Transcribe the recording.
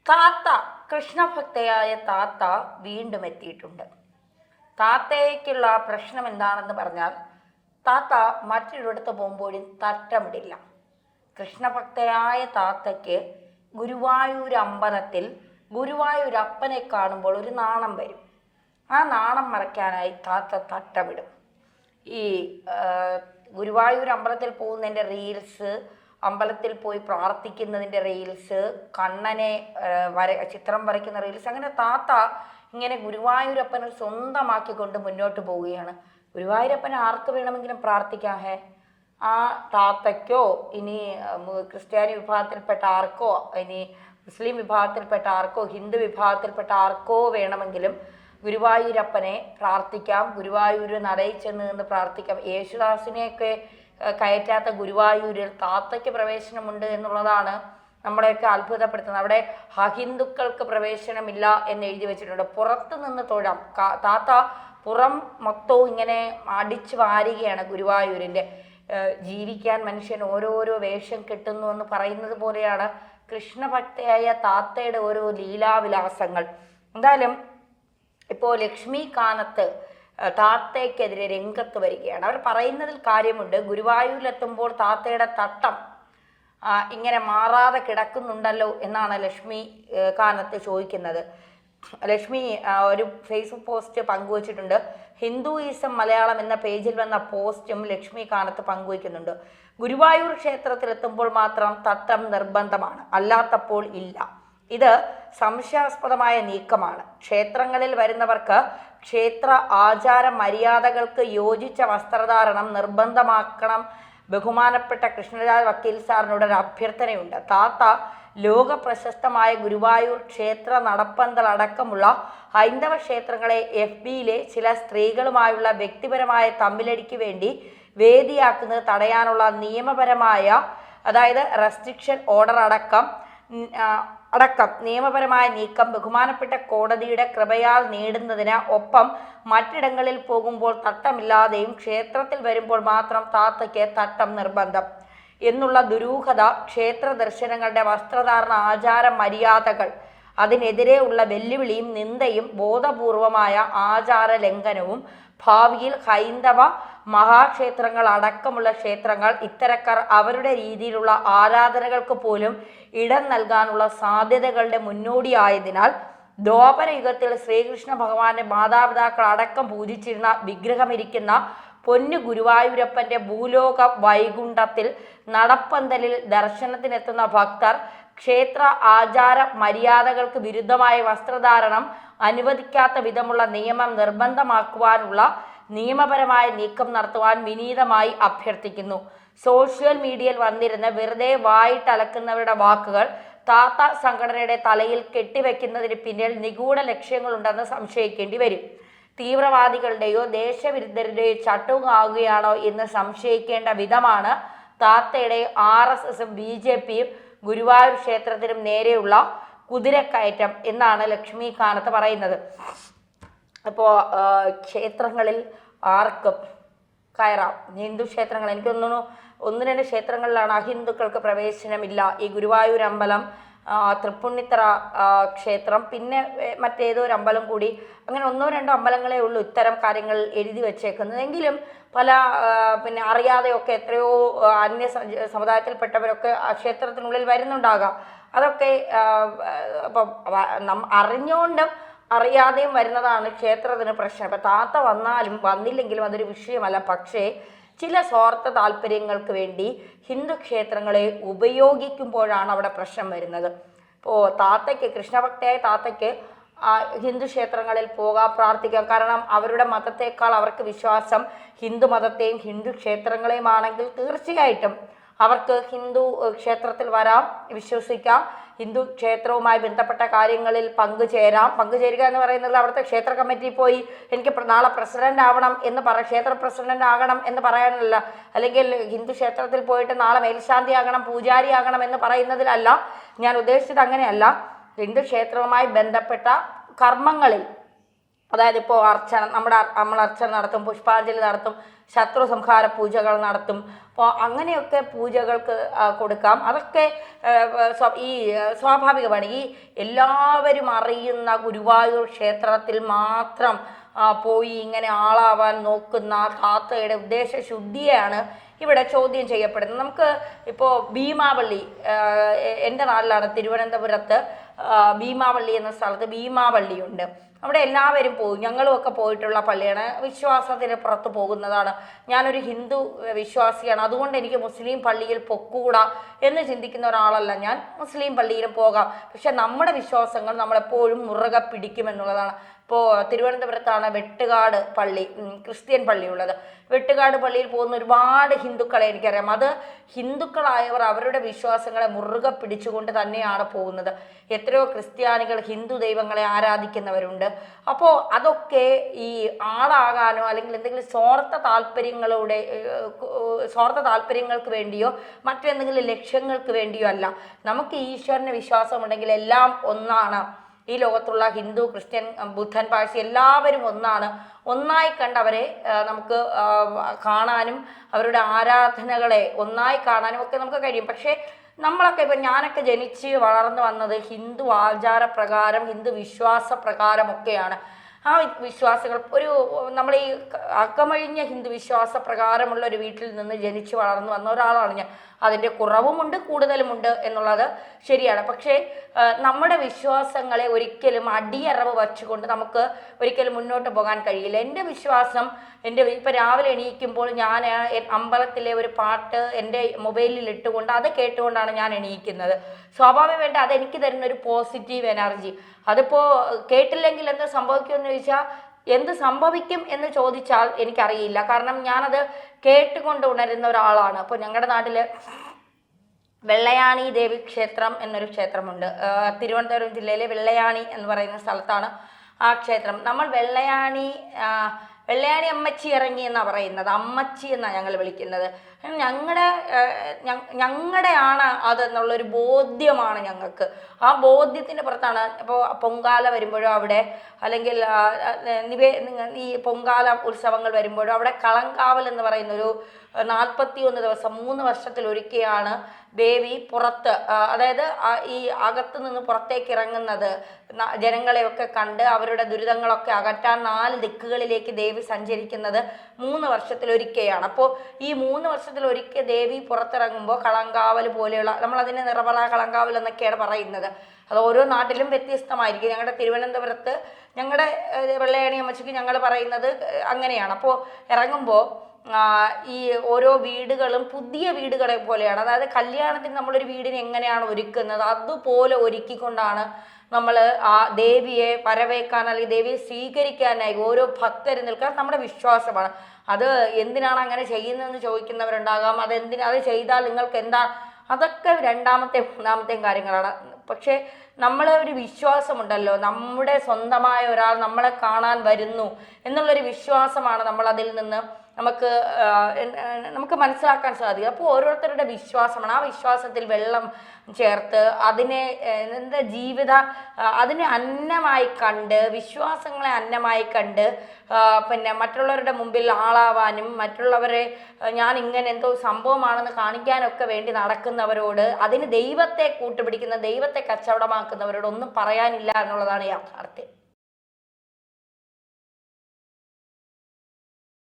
താത്ത, കൃഷ്ണഭക്തയായ താത്ത വീണ്ടും എത്തിയിട്ടുണ്ട്. താത്തയ്ക്കുള്ള പ്രശ്നം എന്താണെന്ന് പറഞ്ഞാൽ, താത്ത മറ്റൊരിടത്ത് പോകുമ്പോഴും തട്ടമിടില്ല. കൃഷ്ണഭക്തയായ താത്തയ്ക്ക് ഗുരുവായൂർ അമ്പലത്തിൽ ഗുരുവായൂരപ്പനെ കാണുമ്പോൾ ഒരു നാണം വരും. ആ നാണം മറയ്ക്കാനായി താത്ത തട്ടമിടും. ഈ ഗുരുവായൂർ അമ്പലത്തിൽ പോകുന്നതിൻ്റെ റീൽസ്, അമ്പലത്തിൽ പോയി പ്രാർത്ഥിക്കുന്നതിൻ്റെ റീൽസ്, കണ്ണനെ ചിത്രം വരയ്ക്കുന്ന റീൽസ്, അങ്ങനെ താത്ത ഇങ്ങനെ ഗുരുവായൂരപ്പനെ സ്വന്തമാക്കിക്കൊണ്ട് മുന്നോട്ട് പോവുകയാണ്. ഗുരുവായൂരപ്പനെ ആർക്ക് വേണമെങ്കിലും പ്രാർത്ഥിക്കാം. ആ താത്തയ്ക്കോ, ഇനി ക്രിസ്ത്യാനി വിഭാഗത്തിൽപ്പെട്ട ആർക്കോ, ഇനി മുസ്ലിം വിഭാഗത്തിൽപ്പെട്ട ആർക്കോ, ഹിന്ദു വിഭാഗത്തിൽപ്പെട്ട ആർക്കോ വേണമെങ്കിലും ഗുരുവായൂരപ്പനെ പ്രാർത്ഥിക്കാം. ഗുരുവായൂർ നടയിൽ ചെന്ന് നിന്ന് പ്രാർത്ഥിക്കാം. യേശുദാസിനെയൊക്കെ കയറ്റാത്ത ഗുരുവായൂരിൽ താത്തയ്ക്ക് പ്രവേശനമുണ്ട് എന്നുള്ളതാണ് നമ്മളെയൊക്കെ അത്ഭുതപ്പെടുത്തുന്നത്. അവിടെ അഹിന്ദുക്കൾക്ക് പ്രവേശനമില്ല എന്ന് എഴുതി വെച്ചിട്ടുണ്ട്. പുറത്തു നിന്ന് തൊഴാം. താത്ത പുറം മൊത്തവും ഇങ്ങനെ അടിച്ചു വാരുകയാണ് ഗുരുവായൂരിൻ്റെ. ജീവിക്കാൻ മനുഷ്യൻ ഓരോരോ വേഷം കെട്ടുന്നു എന്ന് പറയുന്നത് പോലെയാണ് കൃഷ്ണഭക്തയായ താത്തയുടെ ഓരോ ലീലാവിലാസങ്ങൾ. എന്തായാലും ഇപ്പോൾ ലക്ഷ്മികാനത്ത് താത്തയ്ക്കെതിരെ രംഗത്ത് വരികയാണ്. അവർ പറയുന്നതിൽ കാര്യമുണ്ട്. ഗുരുവായൂരിലെത്തുമ്പോൾ താത്തയുടെ തട്ടം ഇങ്ങനെ മാറാതെ കിടക്കുന്നുണ്ടല്ലോ എന്നാണ് ലക്ഷ്മികാനത്ത് ചോദിക്കുന്നത്. ലക്ഷ്മി ഒരു ഫേസ്ബുക്ക് പോസ്റ്റ് പങ്കുവച്ചിട്ടുണ്ട്. ഹിന്ദുയിസം മലയാളം എന്ന പേജിൽ വന്ന പോസ്റ്റും ലക്ഷ്മികാനത്ത് പങ്കുവയ്ക്കുന്നുണ്ട്. ഗുരുവായൂർ ക്ഷേത്രത്തിലെത്തുമ്പോൾ മാത്രം തട്ടം നിർബന്ധമാണ്, അല്ലാത്തപ്പോൾ ഇല്ല. ഇത് സംശയാസ്പദമായ നീക്കമാണ്. ക്ഷേത്രങ്ങളിൽ വരുന്നവർക്ക് ക്ഷേത്ര ആചാര മര്യാദകൾക്ക് യോജിച്ച വസ്ത്രധാരണം നിർബന്ധമാക്കണം. ബഹുമാനപ്പെട്ട കൃഷ്ണരാജ് വക്കീൽ സാറിനോട് ഒരു അഭ്യർത്ഥനയുണ്ട്. താത്ത ലോക പ്രശസ്തമായ ഗുരുവായൂർ ക്ഷേത്ര നടപ്പന്തൽ അടക്കമുള്ള ഹൈന്ദവ ക്ഷേത്രങ്ങളെ FBയിലെ ചില സ്ത്രീകളുമായുള്ള വ്യക്തിപരമായ തമ്മിലടിക്ക് വേണ്ടി വേദിയാക്കുന്നത് തടയാനുള്ള നിയമപരമായ, അതായത് റെസ്ട്രിക്ഷൻ ഓർഡർ അടക്കം നിയമപരമായ നീക്കം ബഹുമാനപ്പെട്ട കോടതിയുടെ കൃപയാൽ നേടുന്നതിന് ഒപ്പം മറ്റിടങ്ങളിൽ പോകുമ്പോൾ തട്ടമില്ലാതെയും ക്ഷേത്രത്തിൽ വരുമ്പോൾ മാത്രം താത്തയ്ക്ക് തട്ടം നിർബന്ധം എന്നുള്ള ദുരൂഹത, ക്ഷേത്ര ദർശനങ്ങളുടെ വസ്ത്രധാരണ ആചാര മര്യാദകൾ, അതിനെതിരെ ഉള്ള വെല്ലുവിളിയും നിന്ദയും ബോധപൂർവമായ ആചാര ലംഘനവും ഭാവിയിൽ ഹൈന്ദവ മഹാക്ഷേത്രങ്ങൾ അടക്കമുള്ള ക്ഷേത്രങ്ങൾ ഇത്തരക്കാർ അവരുടെ രീതിയിലുള്ള ആരാധനകൾക്ക് പോലും ഇടം നൽകാനുള്ള സാധ്യതകളുടെ മുന്നോടിയായതിനാൽ ദ്വാപരയുഗത്തിൽ ശ്രീകൃഷ്ണ ഭഗവാന്റെ മാതാപിതാക്കൾ അടക്കം പൂജിച്ചിരുന്ന വിഗ്രഹമിരിക്കുന്ന പൊന്നു ഗുരുവായൂരപ്പന്റെ ഭൂലോക വൈകുണ്ഠത്തിൽ നടപ്പന്തലിൽ ദർശനത്തിനെത്തുന്ന ഭക്തർ ക്ഷേത്ര ആചാര മര്യാദകൾക്ക് വിരുദ്ധമായ വസ്ത്രധാരണം അനുവദിക്കാത്ത വിധമുള്ള നിയമം നിർബന്ധമാക്കുവാനുള്ള നിയമപരമായ നീക്കം നടത്തുവാൻ വിനീതമായി അഭ്യർത്ഥിക്കുന്നു. സോഷ്യൽ മീഡിയയിൽ വന്നിരുന്ന വെറുതെ വായിട്ടലക്കുന്നവരുടെ വാക്കുകൾ താത്ത സംഘടനയുടെ തലയിൽ കെട്ടിവെക്കുന്നതിന് പിന്നിൽ നിഗൂഢ ലക്ഷ്യങ്ങളുണ്ടെന്ന് സംശയിക്കേണ്ടി വരും. തീവ്രവാദികളുടെയോ ദേശവിരുദ്ധരുടെയോ ചട്ടുകാവുകയാണോ എന്ന് സംശയിക്കേണ്ട വിധമാണ് താത്തയുടെ RSSും BJPയും ഗുരുവായൂർ ക്ഷേത്രത്തിനും നേരെയുള്ള കുതിരക്കയറ്റം എന്നാണ് ലക്ഷ്മികാനത്ത് പറയുന്നത്. അപ്പോൾ ക്ഷേത്രങ്ങളിൽ ആർക്കും കയറാം. ഹിന്ദു ക്ഷേത്രങ്ങൾ, എനിക്ക് തോന്നുന്നു 1-2 ക്ഷേത്രങ്ങളിലാണ് അഹിന്ദുക്കൾക്ക് പ്രവേശനമില്ല. ഈ ഗുരുവായൂർ അമ്പലം, തൃപ്പുണിത്തറ ക്ഷേത്രം, പിന്നെ മറ്റേതോ ഒരു അമ്പലം കൂടി, അങ്ങനെ 1-2 അമ്പലങ്ങളേ ഉള്ളൂ ഇത്തരം കാര്യങ്ങൾ എഴുതി വച്ചേക്കുന്നത്. എങ്കിലും പല പിന്നെ അറിയാതെയൊക്കെ എത്രയോ അന്യ സമുദായത്തിൽപ്പെട്ടവരൊക്കെ ആ ക്ഷേത്രത്തിനുള്ളിൽ വരുന്നുണ്ടാകാം. അതൊക്കെ ഇപ്പം അറിഞ്ഞുകൊണ്ടും അറിയാതെയും വരുന്നതാണ് ക്ഷേത്രത്തിന് പ്രശ്നം. ഇപ്പം താത്ത വന്നാലും വന്നില്ലെങ്കിലും അതൊരു വിഷയമല്ല. പക്ഷേ ചില സ്വാർത്ഥ താല്പര്യങ്ങൾക്ക് വേണ്ടി ഹിന്ദു ക്ഷേത്രങ്ങളെ ഉപയോഗിക്കുമ്പോഴാണ് അവിടെ പ്രശ്നം വരുന്നത്. ഇപ്പോൾ താത്തയ്ക്ക്, കൃഷ്ണഭക്തയായ താത്തയ്ക്ക് ഹിന്ദു ക്ഷേത്രങ്ങളിൽ പോകാം, പ്രാർത്ഥിക്കാം. കാരണം അവരുടെ മതത്തേക്കാൾ അവർക്ക് വിശ്വാസം ഹിന്ദു മതത്തെയും ഹിന്ദു ക്ഷേത്രങ്ങളെയുമാണെങ്കിൽ തീർച്ചയായിട്ടും അവർക്ക് ഹിന്ദു ക്ഷേത്രത്തിൽ വരാം, വിശ്വസിക്കാം, ഹിന്ദു ക്ഷേത്രവുമായി ബന്ധപ്പെട്ട കാര്യങ്ങളിൽ പങ്കുചേരുക എന്ന് പറയുന്നത് അവിടുത്തെ ക്ഷേത്ര കമ്മിറ്റി പോയി എനിക്ക് നാളെ പ്രസിഡന്റ് ആവണം എന്ന് ക്ഷേത്ര പ്രസിഡന്റ് ആകണം എന്ന് പറയാനല്ല, അല്ലെങ്കിൽ ഹിന്ദു ക്ഷേത്രത്തിൽ പോയിട്ട് നാളെ മേൽശാന്തി ആകണം, പൂജാരി ആകണം എന്ന് പറയുന്നതിലല്ല ഞാൻ ഉദ്ദേശിച്ചത്. അങ്ങനെയല്ല. ഹിന്ദു ക്ഷേത്രവുമായി ബന്ധപ്പെട്ട കർമ്മങ്ങളിൽ അതായത് ഇപ്പോൾ അർച്ചന നമ്മൾ അർച്ചന നടത്തും, പുഷ്പാഞ്ജലി നടത്തും, ശത്രു സംഹാര പൂജകൾ നടത്തും. അപ്പോൾ അങ്ങനെയൊക്കെ പൂജകൾക്ക് കൊടുക്കാം. അതൊക്കെ ഈ സ്വാഭാവികമാണ്. ഈ എല്ലാവരും അറിയുന്ന ഗുരുവായൂർ ക്ഷേത്രത്തിൽ മാത്രം പോയി ഇങ്ങനെ ആളാവാൻ നോക്കുന്ന താത്തയുടെ ഉദ്ദേശശുദ്ധിയാണ് ഇവിടെ ചോദ്യം ചെയ്യപ്പെടുന്നത്. നമുക്ക് ഇപ്പോൾ ഭീമാവള്ളി, എൻ്റെ നാട്ടിലാണ് തിരുവനന്തപുരത്ത് ഭീമാവള്ളി എന്ന സ്ഥലത്ത് ഭീമാവള്ളിയുണ്ട്. അവിടെ എല്ലാവരും പോകും, ഞങ്ങളും ഒക്കെ പോയിട്ടുള്ള പള്ളിയാണ്. വിശ്വാസത്തിന് പുറത്ത് പോകുന്നതാണ്. ഞാനൊരു ഹിന്ദു വിശ്വാസിയാണ്, അതുകൊണ്ട് എനിക്ക് മുസ്ലിം പള്ളിയിൽ പൊക്കൂടാ എന്ന് ചിന്തിക്കുന്ന ഒരാളല്ല ഞാൻ. മുസ്ലിം പള്ളിയിലും പോകാം, പക്ഷെ നമ്മുടെ വിശ്വാസങ്ങൾ നമ്മളെപ്പോഴും മുറുകെ പിടിക്കുമെന്നുള്ളതാണ്. ഇപ്പോൾ തിരുവനന്തപുരത്താണ് വെട്ടുകാട് പള്ളി, ക്രിസ്ത്യൻ പള്ളിയുള്ളത്. വെട്ടുകാട് പള്ളിയിൽ പോകുന്ന ഒരുപാട് ഹിന്ദുക്കളെ എനിക്കറിയാം. അത് ഹിന്ദുക്കളായവർ അവരുടെ വിശ്വാസങ്ങളെ മുറുകെ പിടിച്ചുകൊണ്ട് തന്നെയാണ് പോകുന്നത്. എത്രയോ ക്രിസ്ത്യാനികൾ ഹിന്ദു ദൈവങ്ങളെ ആരാധിക്കുന്നവരുണ്ട്. അപ്പോൾ അതൊക്കെ ഈ ആളാകാനോ അല്ലെങ്കിൽ എന്തെങ്കിലും സ്വാർത്ഥ താല്പര്യങ്ങൾക്ക് വേണ്ടിയോ മറ്റെന്തെങ്കിലും ലക്ഷ്യങ്ങൾക്ക് വേണ്ടിയോ അല്ല. നമുക്ക് ഈശ്വരന് വിശ്വാസമുണ്ടെങ്കിൽ എല്ലാം ഒന്നാണ്. ഈ ലോകത്തുള്ള ഹിന്ദു, ക്രിസ്ത്യൻ, ബുദ്ധൻ, പാഴ്സി എല്ലാവരും ഒന്നാണ്. ഒന്നായി കണ്ടവരെ നമുക്ക് കാണാനും അവരുടെ ആരാധനകളെ ഒന്നായി കാണാനും ഒക്കെ നമുക്ക് കഴിയും. പക്ഷേ നമ്മളൊക്കെ ഇപ്പം ഞാനൊക്കെ ജനിച്ച് വളർന്നു വന്നത് ഹിന്ദു ആചാരപ്രകാരം, ഹിന്ദു വിശ്വാസ പ്രകാരമൊക്കെയാണ്. ആ വിശ്വാസങ്ങൾ നമ്മൾ ഈ അക്കമഴിഞ്ഞ ഹിന്ദു വിശ്വാസ പ്രകാരമുള്ള ഒരു വീട്ടിൽ നിന്ന് ജനിച്ച് വളർന്നു വന്ന ഒരാളാണ് ഞാൻ. അതിൻ്റെ കുറവുമുണ്ട് കൂടുതലുമുണ്ട് എന്നുള്ളത് ശരിയാണ്. പക്ഷേ നമ്മുടെ വിശ്വാസങ്ങളെ ഒരിക്കലും അടിയറവ് വച്ചുകൊണ്ട് നമുക്ക് ഒരിക്കലും മുന്നോട്ട് പോകാൻ കഴിയില്ല. എൻ്റെ വിശ്വാസം, ഇപ്പം രാവിലെ എണീക്കുമ്പോൾ ഞാൻ അമ്പലത്തിലെ ഒരു പാട്ട് എൻ്റെ മൊബൈലിൽ ഇട്ടുകൊണ്ട് അത് കേട്ടുകൊണ്ടാണ് ഞാൻ എണീക്കുന്നത്. സ്വാഭാവികമായിട്ട് അതെനിക്ക് തരുന്ന ഒരു പോസിറ്റീവ് എനർജി. അതിപ്പോൾ കേട്ടില്ലെങ്കിൽ എന്ത് സംഭവിക്കുമെന്ന് ചോദിച്ചാൽ, എന്ത് സംഭവിക്കും എന്ന് ചോദിച്ചാൽ എനിക്കറിയില്ല. കാരണം ഞാനത് കേട്ടുകൊണ്ട് ഉണരുന്ന ഒരാളാണ്. അപ്പോൾ ഞങ്ങളുടെ നാട്ടിൽ വെള്ളയാണി ദേവി ക്ഷേത്രം എന്നൊരു ക്ഷേത്രമുണ്ട്. തിരുവനന്തപുരം ജില്ലയിലെ വെള്ളയാണി എന്ന് പറയുന്ന സ്ഥലത്താണ് ആ ക്ഷേത്രം. നമ്മൾ വെള്ളയാണി അമ്മച്ചി ഇറങ്ങി എന്നാണ് പറയുന്നത്. അമ്മച്ചി എന്നാണ് ഞങ്ങൾ വിളിക്കുന്നത്. ഞങ്ങളുടെയാണ് അതെന്നുള്ളൊരു ബോധ്യമാണ് ഞങ്ങൾക്ക്. ആ ബോധ്യത്തിൻ്റെ പുറത്താണ് ഇപ്പോൾ പൊങ്കാല വരുമ്പോഴോ അവിടെ, അല്ലെങ്കിൽ ഈ പൊങ്കാല ഉത്സവങ്ങൾ വരുമ്പോഴോ അവിടെ കളങ്കാവൽ എന്ന് പറയുന്നൊരു 41 ദിവസം 3 വർഷത്തിലൊരിക്കെയാണ് ദേവി പുറത്ത്, അതായത് ഈ അകത്ത് നിന്ന് പുറത്തേക്ക് ഇറങ്ങുന്നത്. ജനങ്ങളെയൊക്കെ കണ്ട് അവരുടെ ദുരിതങ്ങളൊക്കെ അകറ്റാൻ 4 ദിക്കുകളിലേക്ക് ദേവി സഞ്ചരിക്കുന്നത് 3 വർഷത്തിലൊരിക്കെയാണ്. അപ്പോൾ ഈ 3 വർഷത്തിലൊരിക്കൽ ദേവി പുറത്തിറങ്ങുമ്പോൾ കളങ്കാവൽ പോലെയുള്ള, നമ്മളതിനെ നിറപറ കളങ്കാവൽ എന്നൊക്കെയാണ് പറയുന്നത്. അത് ഓരോ നാട്ടിലും വ്യത്യസ്തമായിരിക്കും. ഞങ്ങളുടെ തിരുവനന്തപുരത്ത് ഞങ്ങളുടെ വെള്ളയാണി അമ്മച്ചിക്ക് ഞങ്ങൾ പറയുന്നത് അങ്ങനെയാണ്. അപ്പോൾ ഇറങ്ങുമ്പോൾ ഈ ഓരോ വീടുകളും പുതിയ വീടുകളെ പോലെയാണ്. അതായത് കല്യാണത്തിന് നമ്മളൊരു വീടിനെ എങ്ങനെയാണ് ഒരുക്കുന്നത് അതുപോലെ ഒരുക്കിക്കൊണ്ടാണ് നമ്മൾ ആ ദേവിയെ വരവേക്കാൻ അല്ലെങ്കിൽ ദേവിയെ സ്വീകരിക്കാനായി ഓരോ ഭക്തർ നിൽക്കാൻ നമ്മുടെ വിശ്വാസമാണ്. അത് എന്തിനാണ് അങ്ങനെ ചെയ്യുന്നതെന്ന് ചോദിക്കുന്നവരുണ്ടാകാം. അത് ചെയ്താൽ നിങ്ങൾക്ക് എന്താ, അതൊക്കെ 2ാമത്തെ 3ാമത്തെയും കാര്യങ്ങളാണ്. പക്ഷേ ഒരു വിശ്വാസമുണ്ടല്ലോ, നമ്മുടെ സ്വന്തമായ ഒരാൾ നമ്മളെ കാണാൻ വരുന്നു എന്നുള്ളൊരു വിശ്വാസമാണ് നമ്മൾ അതിൽ നിന്ന് നമുക്ക് മനസ്സിലാക്കാൻ സാധിക്കും. അപ്പോൾ ഓരോരുത്തരുടെ വിശ്വാസമാണ്. ആ വിശ്വാസത്തിൽ വെള്ളം ചേർത്ത് അതിനെ അതിനെ അന്നമായി കണ്ട്, വിശ്വാസങ്ങളെ അന്നമായി കണ്ട് പിന്നെ മറ്റുള്ളവരുടെ മുമ്പിൽ ആളാവാനും മറ്റുള്ളവരെ ഞാൻ ഇങ്ങനെ എന്തോ സംഭവമാണെന്ന് കാണിക്കാനൊക്കെ വേണ്ടി നടക്കുന്നവരോട്, അതിന് ദൈവത്തെ കൂട്ടുപിടിക്കുന്ന, ദൈവത്തെ കച്ചവടമാക്കുന്നവരോട് ഒന്നും പറയാനില്ല എന്നുള്ളതാണ് യാഥാർത്ഥ്യം.